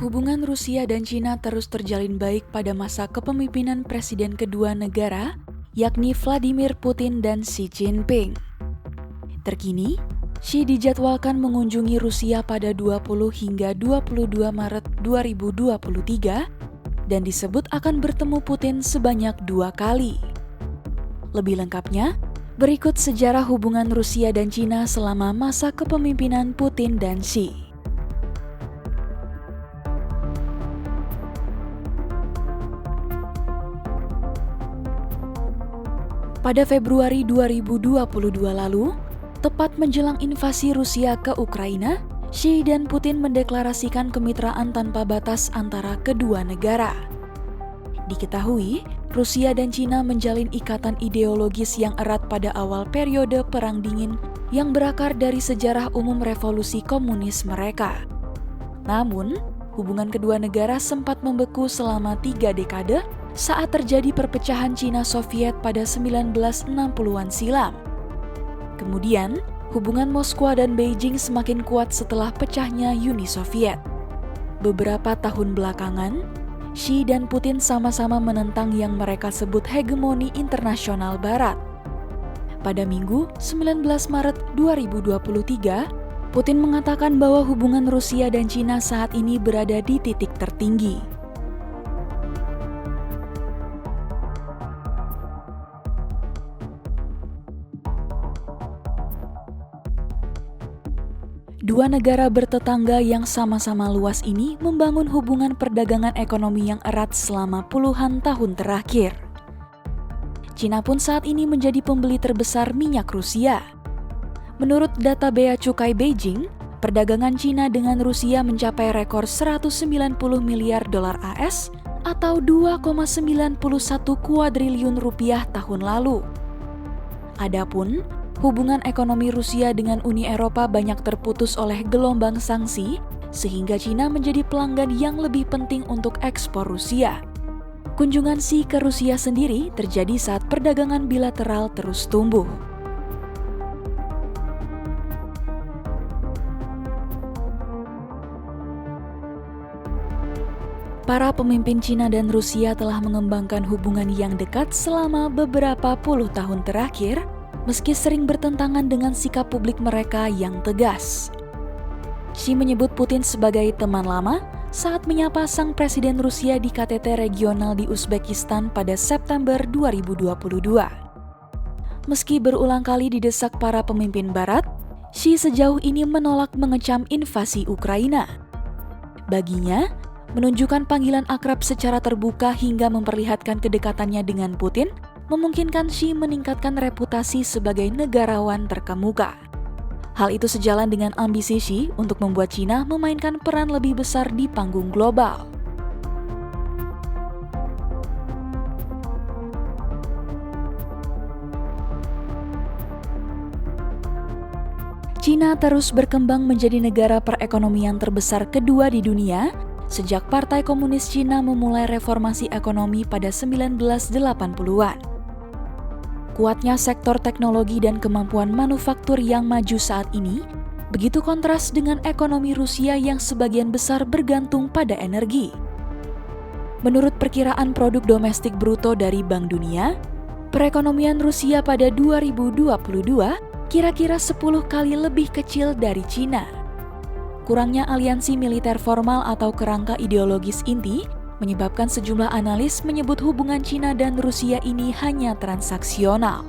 Hubungan Rusia dan Cina terus terjalin baik pada masa kepemimpinan presiden kedua negara, yakni Vladimir Putin dan Xi Jinping. Terkini, Xi dijadwalkan mengunjungi Rusia pada 20 hingga 22 Maret 2023 dan disebut akan bertemu Putin sebanyak 2 kali. Lebih lengkapnya, berikut sejarah hubungan Rusia dan Cina selama masa kepemimpinan Putin dan Xi. Pada Februari 2022 lalu, tepat menjelang invasi Rusia ke Ukraina, Xi dan Putin mendeklarasikan kemitraan tanpa batas antara kedua negara. Diketahui, Rusia dan Cina menjalin ikatan ideologis yang erat pada awal periode Perang Dingin yang berakar dari sejarah umum revolusi komunis mereka. Namun, hubungan kedua negara sempat membeku selama 3 dekade saat terjadi perpecahan Cina Soviet pada 1960-an silam. Kemudian, hubungan Moskwa dan Beijing semakin kuat setelah pecahnya Uni Soviet. Beberapa tahun belakangan, Xi dan Putin sama-sama menentang yang mereka sebut hegemoni internasional Barat. Pada Minggu, 19 Maret 2023, Putin mengatakan bahwa hubungan Rusia dan Cina saat ini berada di titik tertinggi. Dua negara bertetangga yang sama-sama luas ini membangun hubungan perdagangan ekonomi yang erat selama puluhan tahun terakhir. Cina pun saat ini menjadi pembeli terbesar minyak Rusia. Menurut data Bea Cukai Beijing, perdagangan Cina dengan Rusia mencapai rekor 190 miliar dolar AS atau 2,91 kuadriliun rupiah tahun lalu. Adapun hubungan ekonomi Rusia dengan Uni Eropa banyak terputus oleh gelombang sanksi, sehingga Cina menjadi pelanggan yang lebih penting untuk ekspor Rusia. Kunjungan Xi ke Rusia sendiri terjadi saat perdagangan bilateral terus tumbuh. Para pemimpin Cina dan Rusia telah mengembangkan hubungan yang dekat selama beberapa puluh tahun terakhir, meski sering bertentangan dengan sikap publik mereka yang tegas. Xi menyebut Putin sebagai teman lama saat menyapa sang presiden Rusia di KTT regional di Uzbekistan pada September 2022. Meski berulang kali didesak para pemimpin Barat, Xi sejauh ini menolak mengecam invasi Ukraina. Baginya, menunjukkan panggilan akrab secara terbuka hingga memperlihatkan kedekatannya dengan Putin memungkinkan Xi meningkatkan reputasi sebagai negarawan terkemuka. Hal itu sejalan dengan ambisi Xi untuk membuat Cina memainkan peran lebih besar di panggung global. Cina terus berkembang menjadi negara perekonomian terbesar kedua di dunia sejak Partai Komunis Cina memulai reformasi ekonomi pada 1980-an. Kuatnya sektor teknologi dan kemampuan manufaktur yang maju saat ini begitu kontras dengan ekonomi Rusia yang sebagian besar bergantung pada energi. Menurut perkiraan produk domestik bruto dari Bank Dunia, perekonomian Rusia pada 2022 kira-kira 10 kali lebih kecil dari Cina. Kurangnya aliansi militer formal atau kerangka ideologis inti menyebabkan sejumlah analis menyebut hubungan Cina dan Rusia ini hanya transaksional.